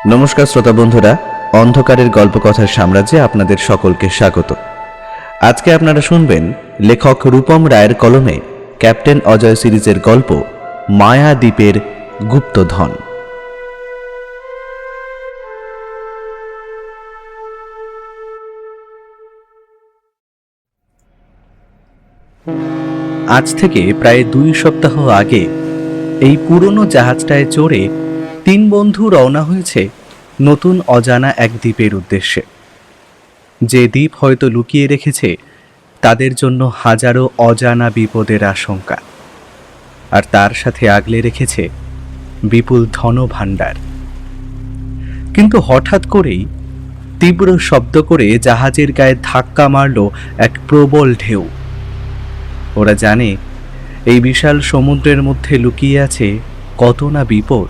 নমস্কার শ্রোতা বন্ধুরা, অন্ধকারের গল্পকথার সাম্রাজ্যে আপনাদের সকলকে স্বাগত। আজকে আপনারা শুনবেন লেখক রূপম রায়ের কলমে ক্যাপ্টেন অজয় সিরিজের গল্প মায়াদ্বীপের গুপ্তধন। আজ থেকে প্রায় 2 সপ্তাহ আগে এই পুরনো জাহাজটায় চড়ে 3 বন্ধু রওনা হয়েছে নতুন অজানা এক দ্বীপের উদ্দেশ্যে। যে দ্বীপ হয়তো লুকিয়ে রেখেছে তাদের জন্য হাজারো অজানা বিপদের আশঙ্কা, আর তার সাথে আগলে রেখেছে বিপুল ধনভাণ্ডার। কিন্তু হঠাৎ করেই তীব্র শব্দ করে জাহাজের গায়ে ধাক্কা মারল এক প্রবল ঢেউ। ওরা জানে এই বিশাল সমুদ্রের মধ্যে লুকিয়ে আছে কত না বিপদ,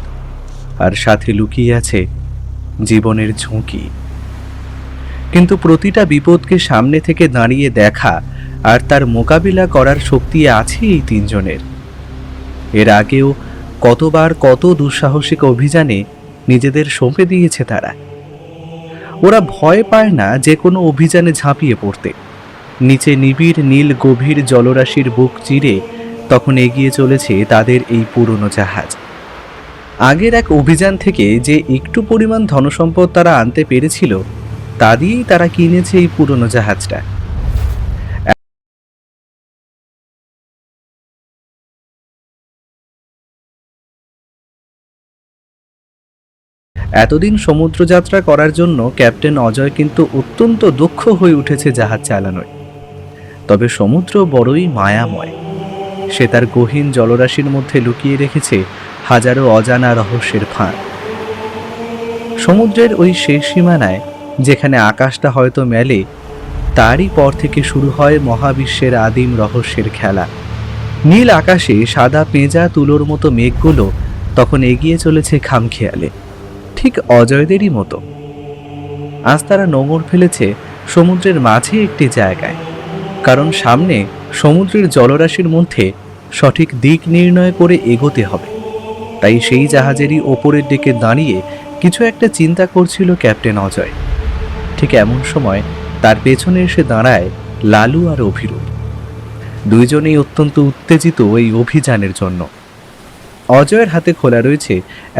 আর সাথে লুকিয়ে আছে জীবনের ঝুঁকি। কিন্তু প্রতিটা বিপদকে সামনে থেকে দাঁড়িয়ে দেখা আর তার মোকাবিলা করার শক্তি আছে এই 3 জনের। এর আগেও কতবার কত দুঃসাহসিক অভিযানে নিজেদের সঁপে দিয়েছে তারা। ওরা ভয় পায় না যে কোনো অভিযানে ঝাঁপিয়ে পড়তে। নিচে নিবিড় নীল গভীর জলরাশির বুক চিরে তখন এগিয়ে চলেছে তাদের এই পুরনো জাহাজ। আগের এক অভিযান থেকে যে একটু পরিমাণ ধনসম্পদ তারা আনতে পেরেছিল তা দিয়েই তারা কিনেছে এই পুরনো জাহাজটা। এতদিন সমুদ্রযাত্রা করার জন্য ক্যাপ্টেন অজয় কিন্তু অত্যন্ত দক্ষ হয়ে উঠেছে জাহাজ চালানোয়। তবে সমুদ্র বড়ই মায়াময়। সে তার গহীন জলরাশির মধ্যে লুকিয়ে রেখেছে হাজারো অজানা রহস্যের ফাঁদ। সমুদ্রের ওই শেষ সীমানায় যেখানে আকাশটা হয়তো মেলে, তারই পর থেকে শুরু হয় মহাবিশ্বের আদিম রহস্যের খেলা। নীল আকাশে সাদা পেঁজা তুলোর মতো মেঘগুলো তখন এগিয়ে চলেছে খামখেয়ালে, ঠিক অজয়দেরই মতো। আজ তারা নোঙর ফেলেছে সমুদ্রের মাঝে একটি জায়গায়, কারণ সামনে সমুদ্রের জলরাশির মধ্যে সঠিক দিক নির্ণয় করে এগোতে হবে। তাই সেই জাহাজেরই ওপরের দিকে দাঁড়িয়ে কিছু একটা চিন্তা করছিল ক্যাপ্টেন অজয়। ঠিক এমন সময় তার পেছনে এসে দাঁড়ায় লালু আর অভিরূপ। দুইজনেই অত্যন্ত উত্তেজিত এই অভিযানের জন্য। অজয়ের হাতে খোলা রয়েছে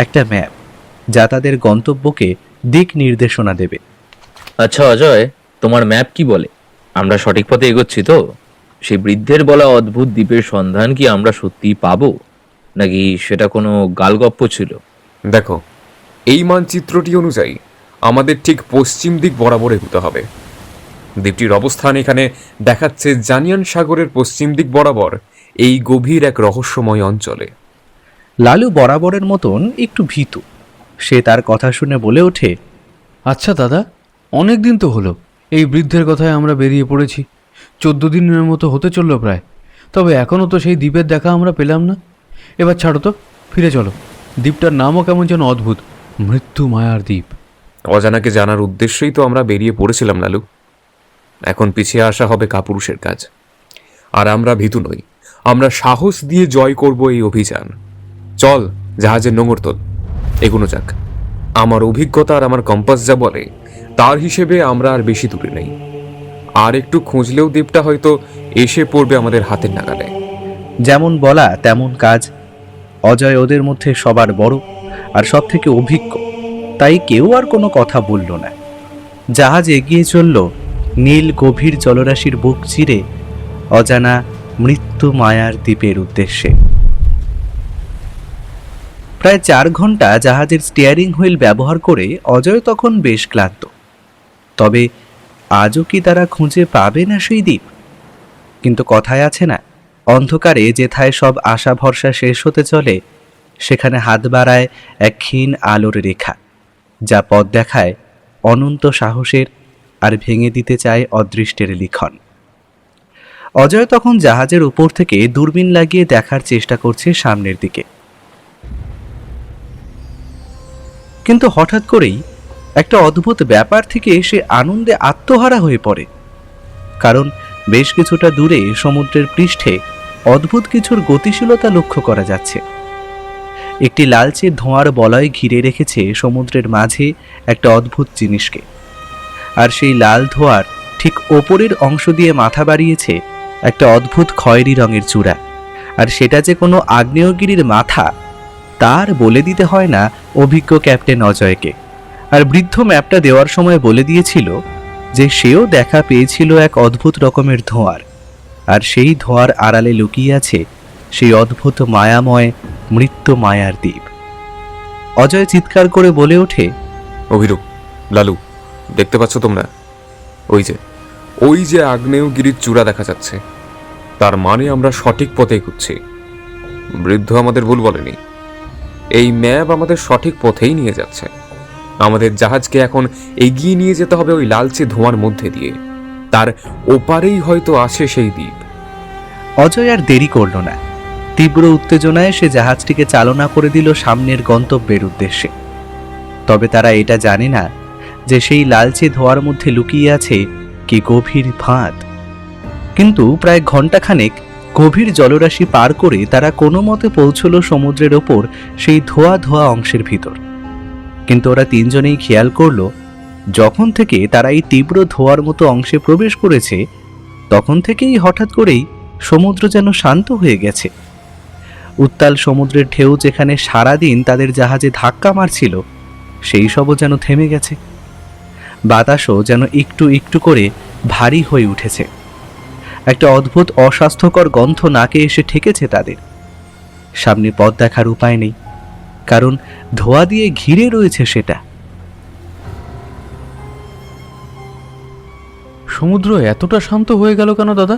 একটা ম্যাপ, যা তাদের গন্তব্যকে দিক নির্দেশনা দেবে। আচ্ছা অজয়, তোমার ম্যাপ কি বলে? আমরা সঠিক পথে এগোচ্ছি তো? সেই বৃদ্ধের বলা অদ্ভুত দ্বীপের সন্ধান কি আমরা সত্যিই পাবো, নাকি সেটা কোনো গালগপ্প ছিল? দেখো, এই মানচিত্রটি অনুযায়ী আমাদের ঠিক পশ্চিম দিক বরাবর এগোতে হবে। দ্বীপটির অবস্থান এখানে দেখাচ্ছে জানিয়ান সাগরের পশ্চিম দিক বরাবর এই গভীর এক রহস্যময় অঞ্চলে। লালু বরাবরের মতন একটু ভীতু। সে তার কথা শুনে বলে ওঠে, আচ্ছা দাদা, অনেক দিন তো হলো এই বৃদ্ধের কথায় আমরা বেরিয়ে পড়েছি। 14 দিনের মতো হতে চললো প্রায়। তবে এখনও তো সেই দ্বীপের দেখা আমরা পেলাম না। এবার ছাড়ো তো, ফিরে চলো। দ্বীপটার নামও কেমন যেন অদ্ভুত, মৃত্যু মায়ার দ্বীপ। অজানাকে জানার উদ্দেশ্যেই তো আমরা বেরিয়ে পড়েছিলাম লালু। এখন পিছিয়ে আসা হবে কাপুরুষের কাজ। আর আমরা ভীতু নই, আমরা সাহস দিয়ে জয় করব এই অভিযান। চল, জাহাজের নোঙর তোল, এগুনো যাক। আমার অভিজ্ঞতা আর আমার কম্পাস যা বলে তার হিসেবে আমরা আর বেশি দূরে নেই। আর একটু খুঁজলেও দ্বীপটা হয়তো এসে পড়বে আমাদের হাতের নাগালে। যেমন বলা তেমন কাজ। অজয় ওদের মধ্যে সবার বড় আর সব থেকে অভিজ্ঞ, তাই কেউ আর কোনো কথা বলল না। জাহাজ এগিয়ে চলল নীল গভীর জলরাশির বুক চিরে অজানা মৃত্যু মায়ার দ্বীপের উদ্দেশ্যে। প্রায় 4 ঘন্টা জাহাজের স্টিয়ারিং হুইল ব্যবহার করে অজয় তখন বেশ ক্লান্ত। তবে আজও কি তারা খুঁজে পাবে না সেই দ্বীপ? কিন্তু কথায় আছে না, অন্ধকারে যেথায় সব আশা ভরসা শেষ হতে চলে, সেখানে হাত বাড়ায় এক ক্ষীণ আলোর রেখা, যা পথ দেখায় অনন্ত সাহসের আর ভেঙে দিতে চায় অদৃষ্টের লিখন। অজয় তখন জাহাজের উপর থেকে দূরবীন লাগিয়ে দেখার চেষ্টা করছে সামনের দিকে। কিন্তু হঠাৎ করেই একটা অদ্ভুত ব্যাপার থেকে সে আনন্দে আত্মহারা হয়ে পড়ে। কারণ বেশ কিছুটা দূরে সমুদ্রের পৃষ্ঠে অদ্ভুত কিছুর গতিশীলতা লক্ষ্য করা যাচ্ছে। একটি লালচে ধোঁয়ার বলয় ঘিরে রেখেছে সমুদ্রের মাঝে একটা অদ্ভুত জিনিসকে। আর সেই লাল ধোঁয়ার ঠিক ওপরের অংশ দিয়ে মাথা বাড়িয়েছে একটা অদ্ভুত খয়েরি রঙের চূড়া। আর সেটা যে কোনো আগ্নেয়গিরির মাথা তার বলে দিতে হয় না অভিজ্ঞ ক্যাপ্টেন অজয়কে। আর বৃদ্ধ ম্যাপটা দেওয়ার সময় বলে দিয়েছিল যে সেও দেখা পেয়েছিল এক অদ্ভুত রকমের ধোঁয়ার, আর সেই ধোঁয়ার আড়ালে লুকিয়ে আছে সেই অদ্ভুত মায়াময় মৃত্যু মায়ার দ্বীপ। অজয় চিৎকার করে বলে ওঠে, অভিরূপ, লালু, দেখতে পাচ্ছ তোমরা? ওই যে আগ্নেয়গিরির চূড়া দেখা যাচ্ছে। তার মানে আমরা সঠিক পথে এগুচ্ছি। বৃদ্ধ আমাদের ভুল বলেনি। এই ম্যাপ আমাদের সঠিক পথেই নিয়ে যাচ্ছে। আমাদের জাহাজকে এখন এগিয়ে নিয়ে যেতে হবে ওই লালচে ধোঁয়ার মধ্যে দিয়ে। তার ওপারেই হয়তো আছে সেই দ্বীপ। অজয় আর দেরি করল না। তীব্র উত্তেজনায় সে জাহাজটিকে চালনা করে দিল সামনের গন্তব্যের উদ্দেশ্যে। তবে তারা এটা জানে না যে সেই লালচে ধোঁয়ার মধ্যে লুকিয়ে আছে কি গভীর ফাঁদ। কিন্তু প্রায় ঘণ্টাখানেক গভীর জলরাশি পার করে তারা কোনো মতে পৌঁছল সমুদ্রের ওপর সেই ধোঁয়া ধোঁয়া অংশের ভিতর। কিন্তু ওরা তিনজনেই খেয়াল করল, যখন থেকে তারা এই তীব্র ধোঁয়ার মতো অংশে প্রবেশ করেছে তখন থেকেই হঠাৎ করেই সমুদ্র যেন শান্ত হয়ে গেছে। উত্তাল সমুদ্রের ঢেউ যেখানে সারাদিন তাদের জাহাজে ধাক্কা মারছিল সেই সবও যেন থেমে গেছে। বাতাসও যেন একটু একটু করে ভারী হয়ে উঠেছে। একটা অদ্ভুত অস্বাস্থ্যকর গন্ধ নাকে এসে ঠেকেছে তাদের। সামনে পথ দেখার উপায় নেই, কারণ ধোঁয়া দিয়ে ঘিরে রয়েছে সেটা। সমুদ্র এতটা শান্ত হয়ে গেল কেন দাদা?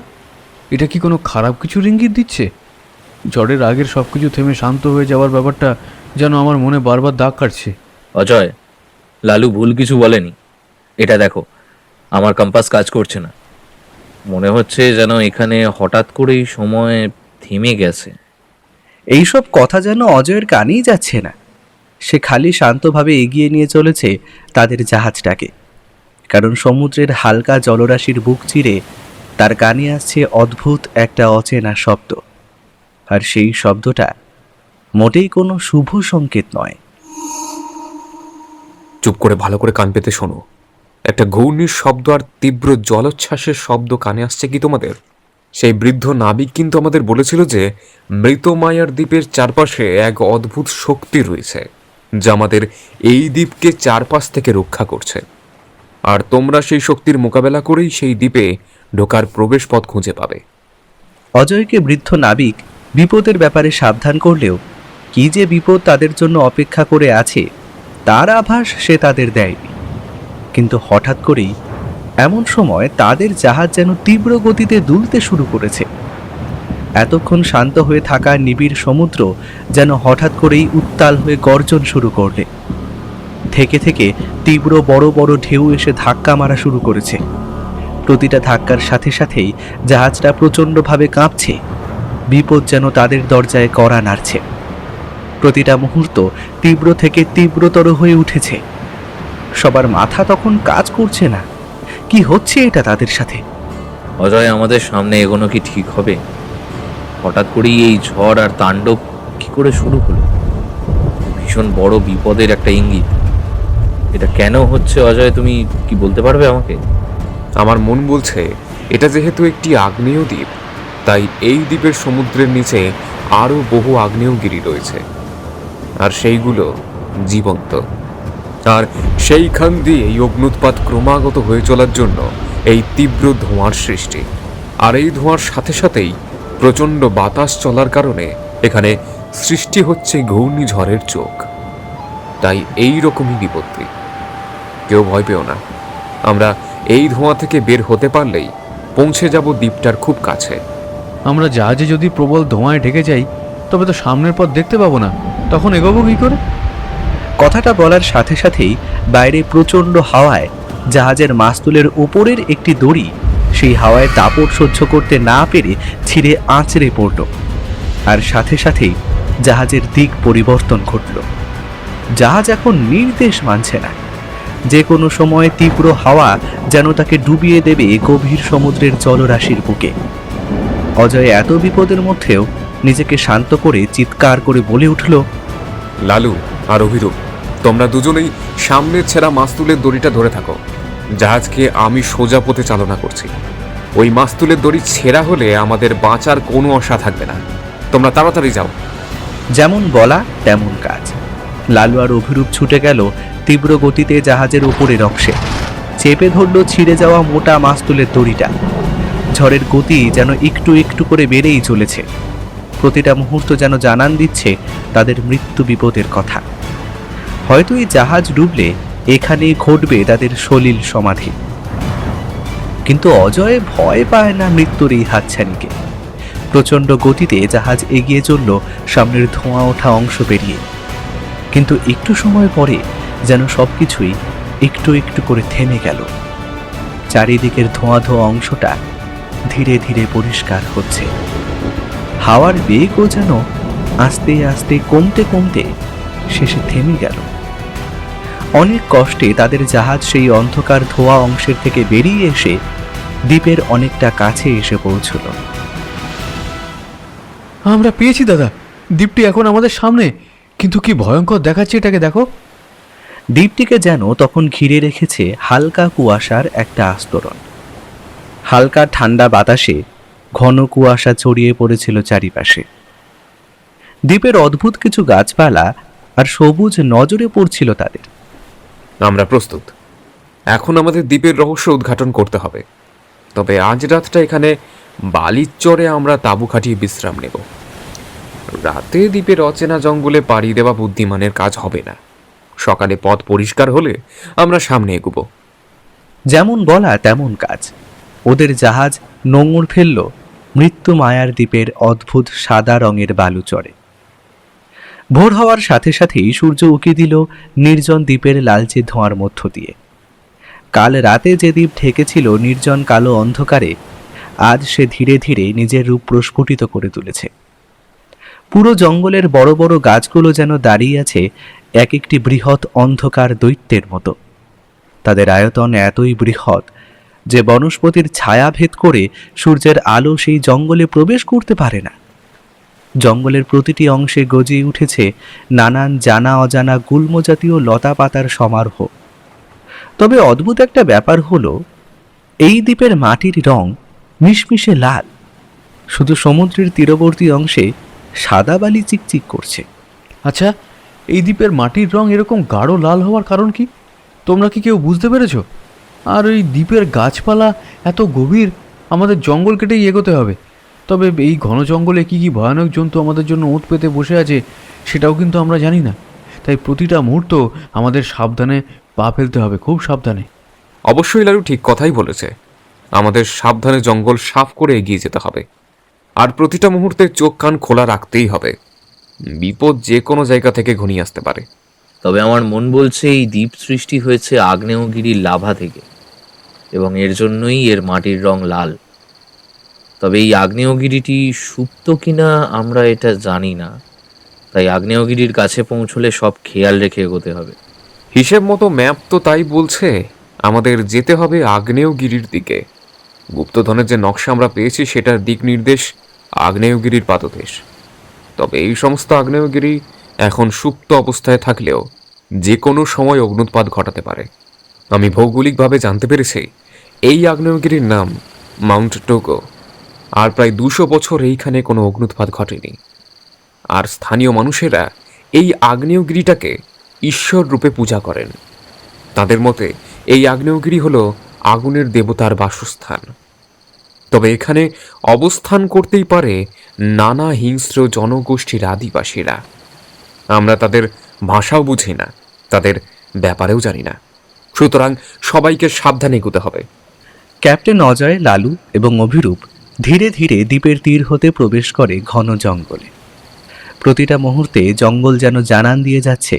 এটা কি কোনো খারাপ কিছুর ইঙ্গিত দিচ্ছে? ঝড়ের আগের সব কিছু থেমে শান্ত হয়ে যাওয়ার ব্যাপারটা যেন আমার মনে বারবার দাগ কাটছে। অজয়, লালু ভুল কিছু বলেনি। এটা দেখো, আমার কম্পাস কাজ করছে না। মনে হচ্ছে যেন এখানে হঠাৎ করেই সময় থেমে গেছে। এইসব কথা যেন অজয়ের কানেই যাচ্ছে না। সে খালি শান্তভাবে এগিয়ে নিয়ে চলেছে তাদের জাহাজটাকে, কারণ সমুদ্রের হালকা জলরাশির বুক চিরে তার কানে আসছে অদ্ভুত একটা অচেনা শব্দ। আর সেই শব্দটা মোটেই কোনো শুভ সংকেত নয়। চুপ করে ভালো করে কান পেতে শোনো। একটা ঘূর্ণির শব্দ আর তীব্র জলোচ্ছ্বাসের শব্দ কানে আসছে কি তোমাদের? সেই বৃদ্ধ নাবিক কিন্তু আমাদের বলেছিল যে মৃত মায়ার দ্বীপের চারপাশে এক অদ্ভুত শক্তি রয়েছে যা আমাদের এই দ্বীপকে চারপাশ থেকে রক্ষা করছে। আর তোমরা সেই শক্তির মোকাবেলা করেই সেই দ্বীপে ঢোকার প্রবেশ পথ খুঁজে পাবে। অজয়কে বৃদ্ধ নাবিক বিপদের ব্যাপারে সাবধান করলেও কি যে বিপদ তাদের জন্য অপেক্ষা করে আছে তার আভাস সে তাদের দেয়নি। কিন্তু হঠাৎ করেই এমন সময় তাদের জাহাজ যেন তীব্র গতিতে দুলতে শুরু করেছে। এতক্ষণ শান্ত হয়ে থাকা নিবিড় সমুদ্র যেন হঠাৎ করেই উত্তাল হয়ে গর্জন শুরু করলে। থেকে থেকে তীব্র বড় বড় ঢেউ এসে ধাক্কা মারা শুরু করেছে। প্রতিটা ধাক্কার সাথে সাথেই জাহাজটা প্রচণ্ডভাবে কাঁপছে। বিপদ যেন তাদের দরজায় কড়া নাড়ছে। প্রতিটা মুহূর্ত তীব্র থেকে তীব্রতর হয়ে উঠেছে। সবার মাথা তখন কাজ করছে না, কি হচ্ছে এটা তাদের সাথে। অজয়, আমাদের সামনে এগোনো কি ঠিক হবে? হঠাৎ করেই এই ঝড় আর তাণ্ডব কি করে শুরু হলো? ভীষণ বড় বিপদের একটা ইঙ্গিত। এটা কেন হচ্ছে অজয়, তুমি কি বলতে পারবে আমাকে? আমার মন বলছে এটা যেহেতু একটি আগ্নেয় দ্বীপ, তাই এই দ্বীপের সমুদ্রের নিচে আরও বহু আগ্নেয়গিরি রয়েছে, আর সেইগুলো জীবন্ত। আর সেইখান দিয়ে এই অগ্নুৎপাত ক্রমাগত হয়ে চলার জন্য এই তীব্র ধোঁয়ার সৃষ্টি। আর এই ধোঁয়ার সাথে সাথেই প্রচণ্ড বাতাস চলার কারণে এখানে সৃষ্টি হচ্ছে ঘূর্ণিঝড়ের চোখ। তাই এই রকমই বিপত্তি। কেউ ভয় পেও না। আমরা এই ধোঁয়া থেকে বের হতে পারলেই পৌঁছে যাব দ্বীপটার খুব কাছে। আমরা জাহাজে যদি প্রবল ধোঁয়ায় ঢেকে যাই তবে তো সামনের পথ দেখতে পাবো না, তখন এগোবো কী করে? কথাটা বলার সাথে সাথেই বাইরে প্রচণ্ড হাওয়ায় জাহাজের মাস্তুলের উপরের একটি দড়ি সেই হাওয়ায় দাপট সহ্য করতে না পেরে ছিঁড়ে আঁচড়ে পড়ল। আর সাথে সাথেই জাহাজের দিক পরিবর্তন ঘটল। জাহাজ এখন নির্দেশ মানছে না। যে কোনো সময় তীব্র হাওয়া যেন তাকে ডুবিয়ে দেবে গভীর সমুদ্রের জলরাশির বুকে। অজয় এত বিপদের মধ্যেও নিজেকে শান্ত করে চিৎকার করে বলে উঠল, লালু আর অভিরূপ, তোমরা দুজনেই সামনের ছেঁড়া মাস্তুলের দড়িটা ধরে থাকো। জাহাজকে আমি সোজা পথে চালনা করছি। ওই মাস্তুলের দড়ি ছেঁড়া হলে আমাদের বাঁচার কোনো আশা থাকবে না। তোমরা তাড়াতাড়ি যাও। যেমন বলা তেমন কাজ। লালু আর অভিরূপ ছুটে গেল তীব্র গতিতে জাহাজের উপরের অংশে, চেপে ধরল ছিঁড়ে যাওয়া মোটা মাস্তুলের দড়িটা। ঝড়ের গতি যেন একটু একটু করে বেড়েই চলেছে। প্রতিটা মুহূর্ত যেন জানান দিচ্ছে তাদের মৃত্যু বিপদের কথা। হয়তো এই জাহাজ ডুবলে এখানেই ঘটবে তাদের সলিল সমাধি। কিন্তু অজয় ভয় পায় না মৃত্যুর এই হাতছানিকে। প্রচণ্ড গতিতে জাহাজ এগিয়ে চলল সামনের ধোঁয়া ওঠা অংশ পেরিয়ে। কিন্তু একটু সময় পরে যেন সবকিছুই একটু একটু করে থেমে গেল। চারিদিকের ধোঁয়া ধোঁয়া অংশটা ধীরে ধীরে পরিষ্কার হচ্ছে। হাওয়ার বেগও যেন আস্তে আস্তে কমতে কমতে শেষে থেমে গেল। অনেক কষ্টে তাদের জাহাজ সেই অন্ধকার ধোঁয়া অংশের থেকে বেরিয়ে এসে দ্বীপের অনেকটা কাছে এসে পৌঁছল। আমরা পেয়েছি দাদা, দ্বীপটি এখন আমাদের সামনে। কিন্তু কি ভয়ঙ্কর দেখাচ্ছে এটাকে, দেখো। দ্বীপটিকে যেন তখন ঘিরে রেখেছে হালকা কুয়াশার একটা আস্তরণ। হালকা ঠান্ডা বাতাসে ঘন কুয়াশা ছড়িয়ে পড়েছিল চারিপাশে। দ্বীপের অদ্ভুত কিছু গাছপালা আর সবুজ নজরে পড়ছিল তাদের। আমরা প্রস্তুত। এখন আমাদের দ্বীপের রহস্য উদ্ঘাটন করতে হবে। তবে আজ রাতটা এখানে বালির চরে আমরা তাঁবু খাটিয়ে বিশ্রাম নেব। রাতে দ্বীপের অচেনা জঙ্গলে পাড়ি দেওয়া বুদ্ধিমানের কাজ হবে না। সকালে পথ পরিষ্কার হলে আমরা সামনে এগুব। যেমন বলা তেমন কাজ। ওদের জাহাজ নোঙর ফেলল মৃত্যু মায়ার দ্বীপের অদ্ভুত সাদা রঙের বালুচরে। ভোর হওয়ার সাথে সাথেই সূর্য উঁকি দিল নির্জন দ্বীপের লালচে ধোঁয়ার মধ্য দিয়ে। কাল রাতে যে দ্বীপ ঢেকেছিল নির্জন কালো অন্ধকারে, আজ সে ধীরে ধীরে নিজের রূপ প্রস্ফুটিত করে তুলেছে। পুরো জঙ্গলের বড় বড় গাছগুলো যেন দাঁড়িয়ে আছে এক একটি বৃহৎ অন্ধকার দৈত্যের মতো। তাদের আয়তন এতই বৃহৎ যে বনস্পতির ছায়া ভেদ করে সূর্যের আলো সেই জঙ্গলে প্রবেশ করতে পারে না। জঙ্গলের প্রতিটি অংশে গজিয়ে উঠেছে নানান জানা অজানা গুল্ম জাতীয় লতা পাতার সমারোহ। তবে অদ্ভুত একটা ব্যাপার হলো, এই দ্বীপের মাটির রং মিশমিশে লাল। শুধু সমুদ্রের তীরবর্তী অংশে সাদা বালি চিকচিক করছে। আচ্ছা, এই দ্বীপের মাটির রং এরকম গাঢ় লাল হওয়ার কারণ কি? তোমরা কি কেউ বুঝতে পেরেছো? আর এই দ্বীপের গাছপালা এত গভীর, আমাদের জঙ্গল কেটেই এগোতে হবে। তবে এই ঘন জঙ্গলে কি কি ভয়ানক জন্তু আমাদের জন্য ওঁত পেতে বসে আছে সেটাও কিন্তু আমরা জানি না। তাই প্রতিটা মুহূর্ত আমাদের সাবধানে পা ফেলতে হবে, খুব সাবধানে। অবশ্যই লালু ঠিক কথাই বলেছে। আমাদের সাবধানে জঙ্গল সাফ করে এগিয়ে যেতে হবে। আর প্রতিটা মুহূর্তে চোখ কান খোলা রাখতেই হবে। বিপদ যে কোনো জায়গা থেকে ঘনিয়ে আসতে পারে। তবে আমার মন বলছে এই দ্বীপ সৃষ্টি হয়েছে আগ্নেয়গিরির লাভা থেকে, এবং এর জন্যই এর মাটির রং লাল। তবে এই আগ্নেয়গিরিটি সুপ্ত কিনা আমরা এটা জানি না। তাই আগ্নেয়গিরির কাছে পৌঁছলে সব খেয়াল রেখে এগোতে হবে। হিসেব মতো ম্যাপ তো তাই বলছে আমাদের যেতে হবে আগ্নেয়গিরির দিকে। গুপ্তধনের যে নকশা আমরা পেয়েছি সেটার দিক নির্দেশ আগ্নেয়গিরির পাদদেশ। তবে এই সমস্ত আগ্নেয়গিরি এখন সুপ্ত অবস্থায় থাকলেও যে কোনো সময় অগ্নুৎপাত ঘটাতে পারে। আমি ভৌগোলিকভাবে জানতে পেরেছি এই আগ্নেয়গিরির নাম মাউন্ট টোগো। আর প্রায় 200 বছর এইখানে কোনো অগ্নুৎপাত ঘটেনি। আর স্থানীয় মানুষেরা এই আগ্নেয়গিরিটাকে ঈশ্বর রূপে পূজা করেন। তাদের মতে এই আগ্নেয়গিরি হলো আগুনের দেবতার বাসস্থান। তবে এখানে অবস্থান করতেই পারে নানা হিংস্র জনগোষ্ঠীর আদিবাসীরা। আমরা তাদের ভাষাও বুঝি না, তাদের ব্যাপারেও জানি না। সুতরাং সবাইকে সাবধানে এগোতে হবে। ক্যাপ্টেন অজয়, লালু এবং অভিরূপ ধীরে ধীরে দ্বীপের তীর হতে প্রবেশ করে ঘন জঙ্গলে। প্রতিটা মুহূর্তে জঙ্গল যেন জানান দিয়ে যাচ্ছে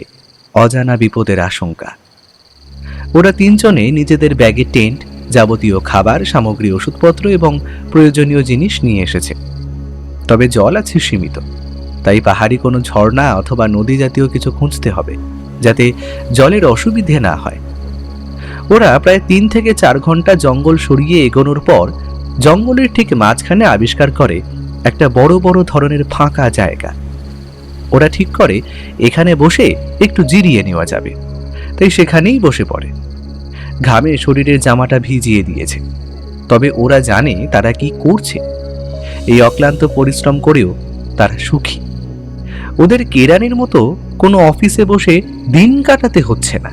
অজানা বিপদের আশঙ্কা। ওরা তিনজনে নিজেদের ব্যাগে টেন্ট, যাবতীয় খাবার সামগ্রী, ওষুধপত্র এবং প্রয়োজনীয় জিনিস নিয়ে এসেছে। তবে জল আছে সীমিত, তাই পাহাড়ি কোনো ঝর্ণা অথবা নদী জাতীয় কিছু খুঁজতে হবে যাতে জলের অসুবিধে না হয়। ওরা প্রায় 3 থেকে 4 ঘন্টা জঙ্গল সরিয়ে এগোনোর পর জঙ্গলের ঠিক মাঝখানে আবিষ্কার করে একটা বড় বড় ধরনের ফাঁকা জায়গা। ওরা ঠিক করে এখানে বসে একটু জিরিয়ে নেওয়া যাবে, তাই সেখানেই বসে পড়ে। ঘামে শরীরের জামাটা ভিজিয়ে দিয়েছে, তবে ওরা জানে তারা কি করছে। এই অক্লান্ত পরিশ্রম করেও তারা সুখী। ওদের কেরানির মতো কোনো অফিসে বসে দিন কাটাতে হচ্ছে না।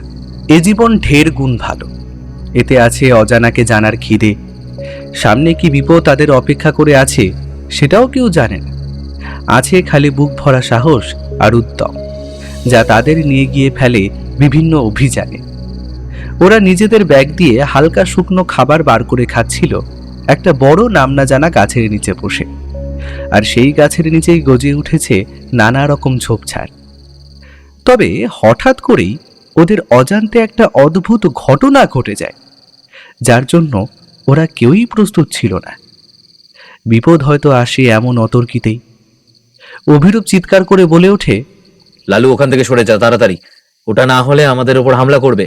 এ জীবন ঢের গুণ ভালো। এতে আছে অজানাকে জানার খিদে। সামনে কি বিপদ তাদের অপেক্ষা করে আছে সেটাও কেউ জানে না। আছে খালি বুক ভরা সাহস আর উদ্যম, যা তাদের নিয়ে গিয়ে ফেলে বিভিন্ন অভিযানে। ওরা নিজেদের ব্যাগ দিয়ে হালকা শুকনো খাবার বার করে খাচ্ছিল একটা বড় নাম না জানা গাছের নিচে বসে। আর সেই গাছের নিচেই গজে উঠেছে নানা রকম ঝোপঝাড়। তবে হঠাৎ করেই ওদের অজান্তে একটা অদ্ভুত ঘটনা ঘটে যায়, যার জন্য ওরা কেউই প্রস্তুত ছিল না। বিপদ হয়তো আসে এমন অতর্কিতেই। অভিরূপ চিৎকার করে বলে ওঠে, লালু, ওখান থেকে সরে যা তাড়াতাড়ি, ওটা না হলে আমাদের উপর হামলা করবে।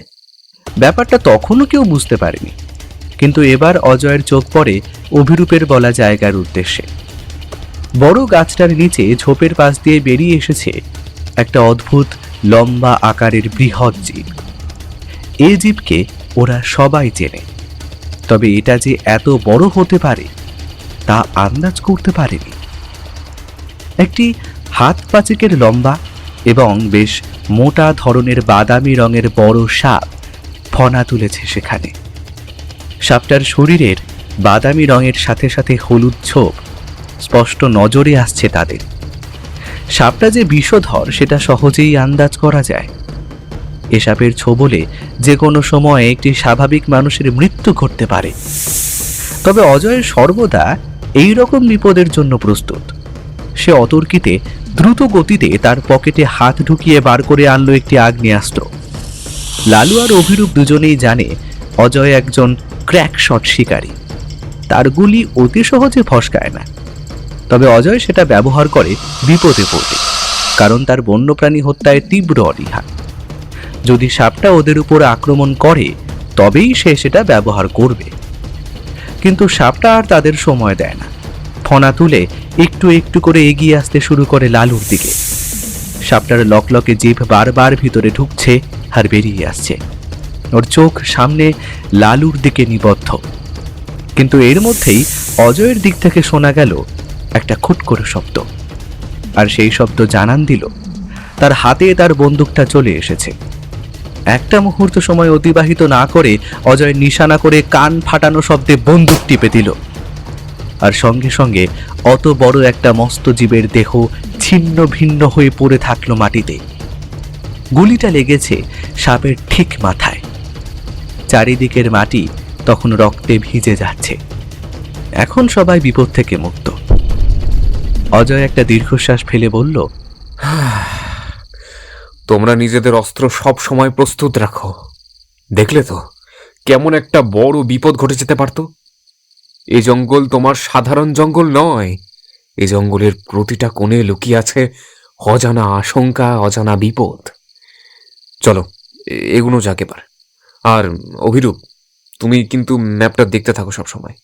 ব্যাপারটা তখনও কেউ বুঝতে পারেনি, কিন্তু এবার অজয়ের চোখ পড়ে অভিরূপের বলা জায়গার উদ্দেশ্যে। বড় গাছটার নিচে ঝোপের পাশ দিয়ে বেরিয়ে এসেছে একটা অদ্ভুত লম্বা আকারের বৃহৎ জীব। এই জীবকে ওরা সবাই চেনে, তবে এটা যে এত বড় হতে পারে তা আন্দাজ করতে পারেনি। একটি হাত পাঁচেকের লম্বা এবং বেশ মোটা ধরনের বাদামি রঙের বড় সাপ ফনা তুলেছে সেখানে। সাপটার শরীরের বাদামি রঙের সাথে সাথে হলুদ ছোপ স্পষ্ট নজরে আসছে তাদের। সাপটা যে বিষধর সেটা সহজেই আন্দাজ করা যায়। এ সাপের ছোবলে যে কোনো সময়ে একটি স্বাভাবিক মানুষের মৃত্যু ঘটতে পারে। তবে অজয় সর্বদা এই রকম বিপদের জন্য প্রস্তুত। সে অতর্কিতে দ্রুত গতিতে তার পকেটে হাত ঢুকিয়ে বার করে আনলো একটি আগ্নেয়াস্ত্র। লালু আর অভিরূপ দুজনেই জানে অজয় একজন ক্র্যাক শট শিকারী। তার গুলি অতি সহজে ফসকায় না, তবে অজয় সেটা ব্যবহার করে বিপদে পড়তে, কারণ তার বন্যপ্রাণী হত্যায় তীব্র অনীহা। যদি সাপটা ওদের উপর আক্রমণ করে তবেই সে সেটা ব্যবহার করবে। কিন্তু সাপটা আর তাদের সময় দেয় না। ফনা তুলে একটু একটু করে এগিয়ে আসতে শুরু করে লালুর দিকে। সাপটার লকলকে জিভ বারবার ভিতরে ঢুকছে আর বেরিয়ে আসছে। ওর চোখ সামনে লালুর দিকে নিবদ্ধ। কিন্তু এর মধ্যেই অজয়ের দিক থেকে শোনা গেল একটা খুট করে শব্দ, আর সেই শব্দ জানান দিল তার হাতে তার বন্দুকটা চলে এসেছে। একটা মুহূর্ত সময় অতিবাহিত না করে অজয় নিশানা করে কান ফাটানো শব্দে বন্দুক টিপে দিল, আর সঙ্গে সঙ্গে অত বড় একটা মস্ত জীবের দেহ ছিন্ন ভিন্ন হয়ে পড়ে থাকলো মাটিতে। গুলিটা লেগেছে সাপের ঠিক মাথায়। চারিদিকের মাটি তখন রক্তে ভিজে যাচ্ছে। এখন সবাই বিপদ থেকে মুক্ত। অজয় একটা দীর্ঘশ্বাস ফেলে বলল, তোমরা নিজেদের অস্ত্র সব সময় প্রস্তুত রাখো। দেখলে তো কেমন একটা বড় বিপদ ঘটে যেতে পারত। এই জঙ্গল তোমার সাধারণ জঙ্গল নয়। এই জঙ্গলের প্রতিটা কোণে লুকিয়ে আছে অজানা আশঙ্কা, অজানা বিপদ। চলো এগুলো যাক এবার। আর অভিরূপ, তুমি কিন্তু ম্যাপটা দেখতে থাকো সব সময়,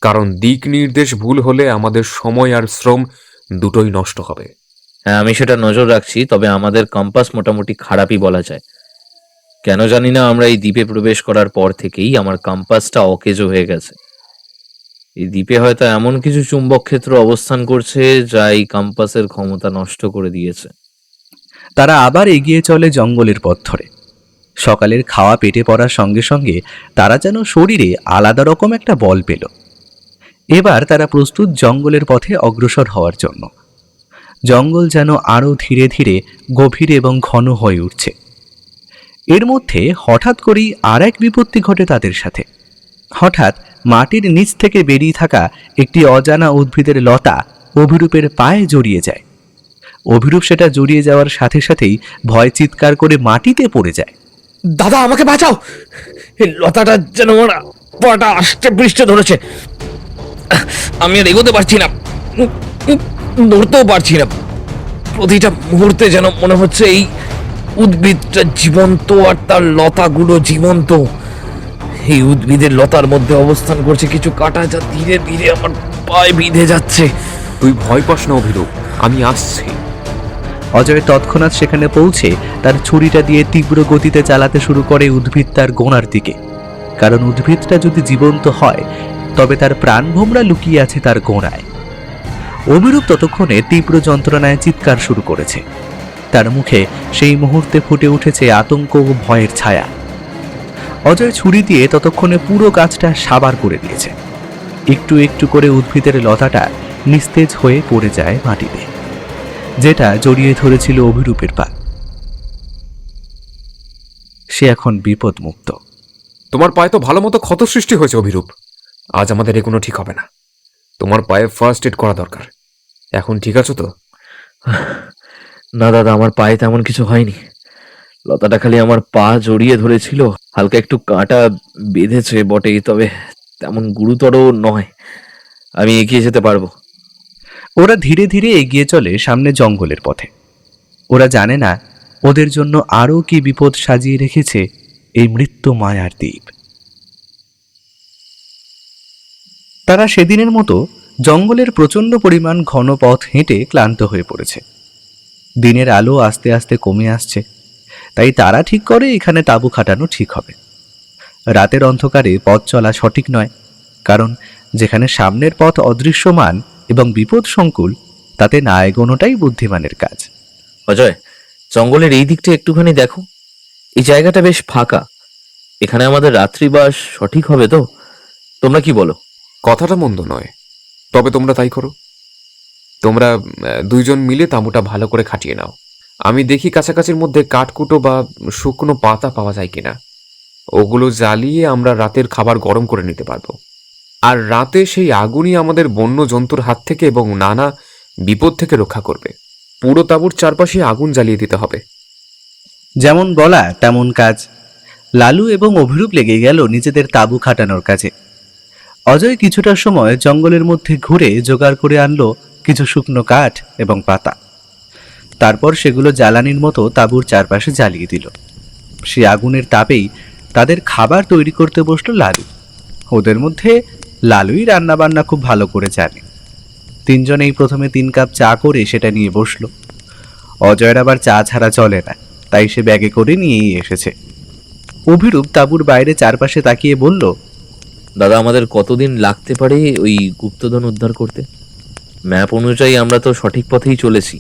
কারণ দিক নির্দেশ ভুল হলে আমাদের সময় আর শ্রম দুটোই নষ্ট হবে। হ্যাঁ, আমি সেটা নজর রাখছি, তবে আমাদের কম্পাস মোটামুটি খারাপই বলা যায়। কেন জানি না, আমরা এই দ্বীপে প্রবেশ করার পর থেকেই আমার কম্পাসটা অকেজো হয়ে গেছে। এই দ্বীপে হয়তো এমন কিছু চুম্বক ক্ষেত্র অবস্থান করছে যা এই কম্পাসের ক্ষমতা নষ্ট করে দিয়েছে। তারা আবার এগিয়ে চলে জঙ্গলের পথ ধরে। সকালের খাওয়া পেটে পড়ার সঙ্গে সঙ্গে তারা যেন শরীরে আলাদা রকম একটা বল পেল। এবার তারা প্রস্তুত জঙ্গলের পথে অগ্রসর হওয়ার জন্য। জঙ্গল যেন আরও ধীরে ধীরে গভীর এবং ঘন হয়ে উঠছে। এর মধ্যে হঠাৎ করেই আর এক বিপত্তি ঘটে তাদের সাথে। হঠাৎ মাটির নিচ থেকে বেরিয়ে থাকা একটি অজানা উদ্ভিদের লতা অভিরূপের পায়ে জড়িয়ে যায়। অভিরূপ সেটা জড়িয়ে যাওয়ার সাথে সাথেই ভয় চিৎকার করে মাটিতে পড়ে যায়। দাদা, আমাকে বাঁচাও! এই লতাটা যেন আমার পাটা আষ্টে পৃষ্ঠে ধরেছে। আমি আর এগোতে পারছি না, নড়তেও পারছি না। প্রতিটা মুহূর্তে যেন মনে হচ্ছে এই উদ্ভিদটা জীবন্ত আর তার লতাগুলো জীবন্ত। এই উদ্ভিদের লতার মধ্যে অবস্থান করছে কিছু কাঁটা, যা ধীরে ধীরে আমার পায়ে বিঁধে যাচ্ছে। তুই ভয় পাস না অভিরূপ, আমি আসছি। অজয় তৎক্ষণাৎ সেখানে পৌঁছে তার ছুরিটা দিয়ে তীব্র গতিতে চালাতে শুরু করে উদ্ভিদ তার গোনার দিকে, কারণ উদ্ভিদটা যদি জীবন্ত হয় তবে তার প্রাণভোমরা লুকিয়ে আছে তার গোনায়। অভিরূপ ততক্ষণে তীব্র যন্ত্রণায় চিৎকার শুরু করেছে। তার মুখে সেই মুহূর্তে ফুটে উঠেছে আতঙ্ক ও ভয়ের ছায়া। অজয় ছুরি দিয়ে ততক্ষণে পুরো গাছটা সাবার করে দিয়েছে। একটু একটু করে উদ্ভিদের লতাটা নিস্তেজ হয়ে পড়ে যায় মাটিতে, যেটা জড়িয়ে ধরেছিল অভিরূপের পা। সে এখন বিপদমুক্ত। তোমার পায়ে তো ভালো মতো ক্ষত সৃষ্টি হয়েছে অভিরূপ। আজ আমাদের এগুলো ঠিক হবে না। তোমার পায়ে ফার্স্ট এড করা দরকার। এখন ঠিক আছো তো? না দাদা, আমার পায়ে তেমন কিছু হয়নি। লতাটা খালি আমার পা জড়িয়ে ধরেছিল, হালকা একটু কাঁটা বেঁধেছে বটেই, তবে তেমন গুরুতর নয়। আমি এগিয়ে যেতে পারবো। ওরা ধীরে ধীরে এগিয়ে চলে সামনে জঙ্গলের পথে। ওরা জানে না ওদের জন্য আরও কি বিপদ সাজিয়ে রেখেছে এই মৃত্যু মায়ার দ্বীপ। তারা সেদিনের মতো জঙ্গলের প্রচণ্ড পরিমাণ ঘন পথ হেঁটে ক্লান্ত হয়ে পড়েছে। দিনের আলো আস্তে আস্তে কমে আসছে, তাই তারা ঠিক করে এখানে তাঁবু খাটানো ঠিক হবে। রাতের অন্ধকারে পথ চলা সঠিক নয়, কারণ যেখানে সামনের পথ অদৃশ্যমান এবং বিপদ সংকুল, তাতে না এগোনোটাই বুদ্ধিমানের কাজ। অজয়, জঙ্গলের এই দিকটা একটুখানি দেখো। এই জায়গাটা বেশ ফাঁকা। এখানে আমাদের রাত্রিবাস সঠিক হবে তো? তোমরা কি বলো? কথাটা মন্দ নয়, তবে তোমরা তাই করো। তোমরা দুইজন মিলে তাঁবুটা ভালো করে খাটিয়ে নাও। আমি দেখি কাছাকাছির মধ্যে কাঠকুটো বা শুকনো পাতা পাওয়া যায় কিনা। ওগুলো জ্বালিয়ে আমরা রাতের খাবার গরম করে নিতে পারবো। আর রাতে সেই আগুনই আমাদের বন্য জন্তুর হাত থেকে এবং নানা বিপদ থেকে রক্ষা করবে। পুরো তাঁবুর চারপাশে আগুন জ্বালিয়ে দিতে হবে। যেমন বলা তেমন কাজ। লালু এবং অভিরূপ লেগে গেল নিজেদের তাঁবু খাটানোর কাজে। অজয় কিছুটা সময় জঙ্গলের মধ্যে ঘুরে জোগাড় করে আনলো কিছু শুকনো কাঠ এবং পাতা। তারপর সেগুলো জ্বালানির মতো তাঁবুর চারপাশে জ্বালিয়ে দিল। সে আগুনের তাপেই তাদের খাবার তৈরি করতে বসলো লালু। ওদের মধ্যে লালুই রান্নাবান্না খুব ভালো করে জানে। তিনজনেই প্রথমে 3 কাপ চা করে সেটা নিয়ে বসলো। অজয়ের আবার চা ছাড়া চলে না, তাই সে ব্যাগে করে নিয়েই এসেছে। অভিরূপ তাঁবুর বাইরে চারপাশে তাকিয়ে বলল, দাদা, আমাদের কতদিন লাগতে পারে ওই গুপ্তধন উদ্ধার করতে? ম্যাপ অনুযায়ী আমরা তো সঠিক পথেই চলেছি।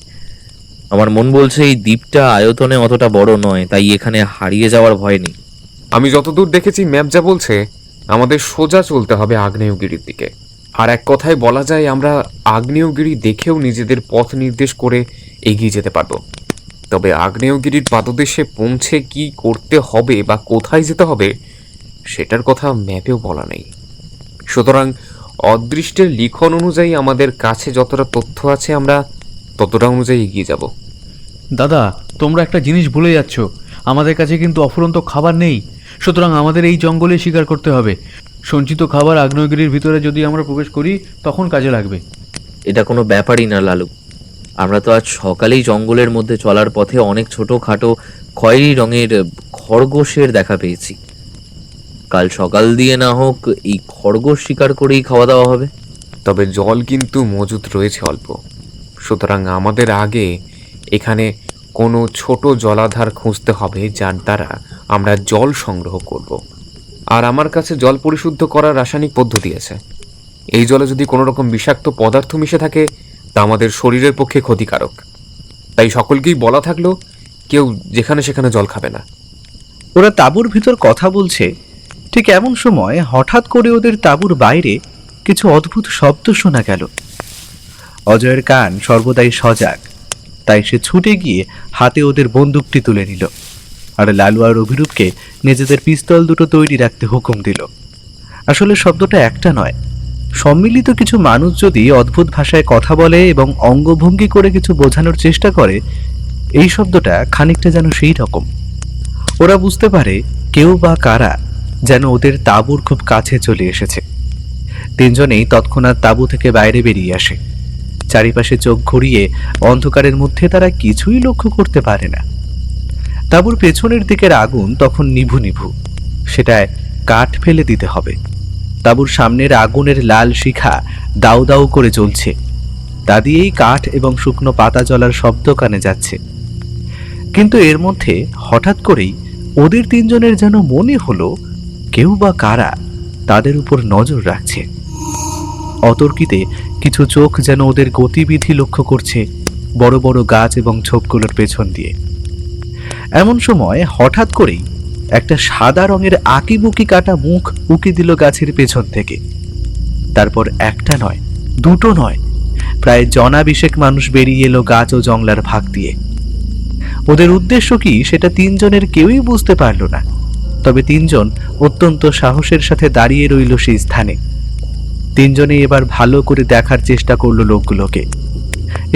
আমার মন বলছে এই দ্বীপটা আয়তনে অতটা বড় নয়, তাই এখানে হারিয়ে যাওয়ার ভয় নেই। আমি যতদূর দেখেছি ম্যাপ যা বলছে, আমাদের সোজা চলতে হবে আগ্নেয়গিরির দিকে। আর এক কথায় বলা যায় আমরা আগ্নেয়গিরি দেখেও নিজেদের পথ নির্দেশ করে এগিয়ে যেতে পারবো। তবে আগ্নেয়গিরির পাদদেশে পৌঁছে কি করতে হবে বা কোথায় যেতে হবে সেটার কথা ম্যাপেও বলা নেই। সুতরাং অদৃষ্টের লিখন অনুযায়ী আমাদের কাছে যতটা তথ্য আছে আমরা ততটা অনুযায়ী এগিয়ে যাব। দাদা, তোমরা একটা জিনিস ভুলে যাচ্ছ। আমাদের কাছে কিন্তু অফুরন্ত খাবার নেই। সুতরাং আমাদের এই জঙ্গলে শিকার করতে হবে। সঞ্চিত খাবার আগ্নেয়গিরির ভিতরে যদি আমরা প্রবেশ করি তখন কাজে লাগবে। এটা কোনো ব্যাপারই না লালু। আমরা তো আজ সকালেই জঙ্গলের মধ্যে চলার পথে অনেক ছোটখাটো খয়েরি রঙের খরগোশের দেখা পেয়েছি। কাল সকাল দিয়ে না হোক এই খরগোশ শিকার করেই খাওয়া দাওয়া হবে। তবে জল কিন্তু মজুদ রয়েছে অল্প। সুতরাং আমাদের আগে এখানে কোনো ছোট জলাধার খুঁজতে হবে যার দ্বারা আমরা জল সংগ্রহ করব। আর আমার কাছে জল পরিশুদ্ধ করার রাসায়নিক পদ্ধতি আছে। এই জলে যদি কোনো রকম বিষাক্ত পদার্থ মিশে থাকে তা আমাদের শরীরের পক্ষে ক্ষতিকারক। তাই সকলকেই বলা থাকলো, কেউ যেখানে সেখানে জল খাবে না। ওরা তাঁবুর ভিতর কথা বলছে, ঠিক এমন সময় হঠাৎ করে ওদের তাঁবুর বাইরে কিছু অদ্ভুত শব্দ শোনা গেল। অজয়ের কান সর্বদাই সজাগ, তাই সে ছুটে গিয়ে হাতে ওদের বন্দুকটি তুলে নিল আর লালু আর অভিরূপকে নিজেদের পিস্তল দুটো তৈরি রাখতে হুকুম দিল। আসলে শব্দটা একটা নয়, সম্মিলিত কিছু মানুষ যদি অদ্ভুত ভাষায় কথা বলে এবং অঙ্গভঙ্গি করে কিছু বোঝানোর চেষ্টা করে, এই শব্দটা খানিকটা যেন সেই রকম। ওরা বুঝতে পারে কেউ বা কারা যেন ওদের তাঁবুর খুব কাছে চলে এসেছে। তিনজনেই তৎক্ষণাৎ তাঁবু থেকে বাইরে বেরিয়ে আসে। চারিপাশে চোখ ঘুরিয়ে অন্ধকারের মধ্যে তারা কিছুই লক্ষ্য করতে পারে না। তাঁবুর পেছনের দিকের আগুন তখন নিভু নিভু, সেটায় কাঠ ফেলে দিতে হবে। তাঁবুর সামনের আগুনের লাল শিখা দাউ দাউ করে জ্বলছে। তা দিয়েই কাঠ এবং শুকনো পাতা জ্বলার শব্দ কানে যাচ্ছে। কিন্তু এর মধ্যে হঠাৎ করেই ওদের তিনজনের যেন মনে হলো কেউ বা কারা তাদের উপর নজর রাখছে। অতর্কিতে কিছু চোখ যেন ওদের গতিবিধি লক্ষ্য করছে বড় বড় গাছ এবং ঝোপগুলোর পেছন দিয়ে। এমন সময় হঠাৎ করেই একটা সাদা রঙের আঁকিবুকি কাটা মুখ উকি দিল গাছের পেছন থেকে। তারপর একটা নয়, দুটো নয়, প্রায় জনাবিশেক মানুষ বেরিয়ে এলো গাছ ও জংলার ভাগ দিয়ে। ওদের উদ্দেশ্য কি সেটা তিনজনের কেউই বুঝতে পারল না, তবে তিনজন অত্যন্ত সাহসের সাথে দাঁড়িয়ে রইল সেই স্থানে। তিনজনে এবার ভালো করে দেখার চেষ্টা করলো লোকগুলোকে।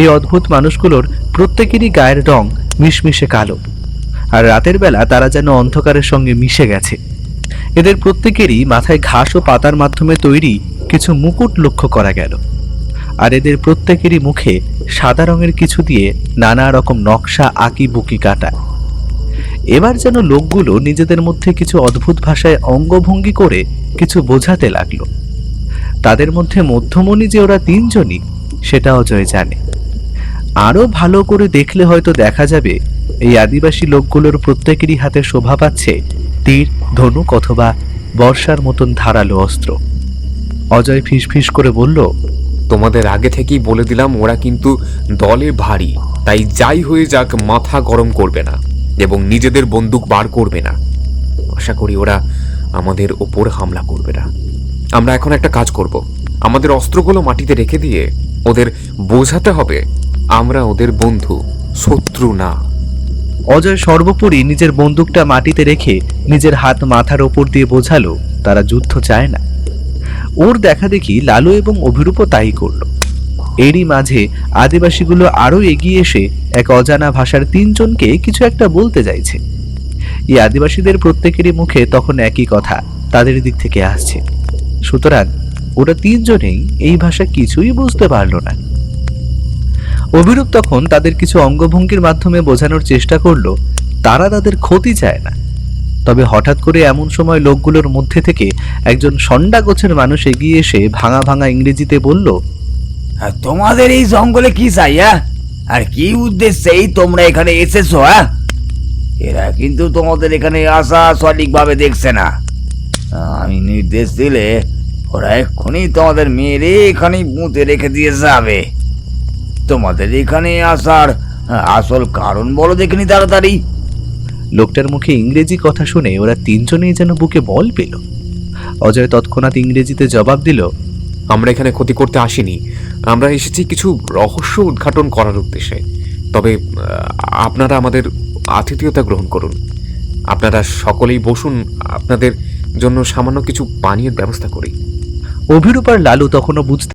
এই অদ্ভুত মানুষগুলোর প্রত্যেকেরই গায়ের রং মিশমিশে কালো, আর রাতের বেলা তারা যেন অন্ধকারের সঙ্গে মিশে গেছে। এদের প্রত্যেকেরই মাথায় ঘাস ও পাতার মাধ্যমে তৈরি কিছু মুকুট লক্ষ্য করা গেল, আর এদের প্রত্যেকেরই মুখে সাদা রঙের কিছু দিয়ে নানা রকম নকশা আঁকি বুকি কাটা। এবার যেন লোকগুলো নিজেদের মধ্যে কিছু অদ্ভুত ভাষায় অঙ্গভঙ্গি করে কিছু বোঝাতে লাগলো। তাদের মধ্যে মধ্যমণি যে ওরা তিনজনই সেটা অজয় জানে। আরো ভালো করে দেখলে হয়তো দেখা যাবে এই আদিবাসী লোকগুলোর প্রত্যেকেরই হাতে শোভা পাচ্ছে তীর, ধনুক অথবা বর্ষার মতন ধারালো অস্ত্র। অজয় ফিসফিস করে বলল, তোমাদের আগে থেকেই বলে দিলাম ওরা কিন্তু দলে ভারী, তাই যাই হয়ে যাক মাথা গরম করবে না এবং নিজেদের বন্দুক বার করবে না। আশা করি ওরা আমাদের ওপর হামলা করবে না। আমরা এখন একটা কাজ করব, আমাদের অস্ত্রগুলো মাটিতে রেখে দিয়ে ওদের বোঝাতে হবে আমরা ওদের বন্ধু, শত্রু না। অজয় সর্বোপরি নিজের বন্দুকটা মাটিতে রেখে নিজের হাত মাথার ওপর দিয়ে বোঝালো তারা যুদ্ধ চায় না। ওর দেখা দেখি লালু এবং অভিরূপও তাই করল। এরই মাঝে আদিবাসীগুলো আরো এগিয়ে এসে এক অজানা ভাষার তিনজনকে কিছু একটা বলতে চাইছে। এই আদিবাসীদের প্রত্যেকেরই মুখে তখন একই কথা তাদের দিক থেকে আসছে, সুতরাং ওরা তিনজনেই এই ভাষা কিছুই বুঝতে পারল না। অভিরূপ তখন তাদের কিছু অঙ্গভঙ্গির মাধ্যমে বোঝানোর চেষ্টা করলো তারা তাদের ক্ষতি চায় না। তবে হঠাৎ করে এমন সময় লোকগুলোর মধ্যে থেকে একজন ষণ্ডা গোছের মানুষ এগিয়ে এসে ভাঙা ভাঙা ইংরেজিতে বলল, আর তোমাদের এই জঙ্গলে কি চাই? আর কি উদ্দেশ্যেই তোমরা এখানে এসেছো? এরা কিন্তু তোমাদের এখানে আসা সঠিকভাবে দেখছে না। আমি নির্দেশ দিলে ওরা এক্ষুনি তোমাদের মেরে এখানেই পুঁতে রেখে দিয়ে যাবে। তোমাদের এখানে আসার আসল কারণ বলো দেখিনি তাড়াতাড়ি। লোকটার মুখে ইংরেজি কথা শুনে ওরা তিনজনেই যেন বুকে বল পেল। অজয় তৎক্ষণাৎ ইংরেজিতে জবাব দিল, আমরা এখানে ক্ষতি করতে আসিনি, আমরা এসেছি কিছু রহস্য উদ্ঘাটন করার উদ্দেশ্যে। তবে আপনারা আমাদের আতিথেয়তা গ্রহণ করুন। আপনারা সকলেই বসুন, আপনাদের জন্য সামান্য কিছু পানীয়ের ব্যবস্থা করি। অভিরূপ আর লালু তখনও বুঝতে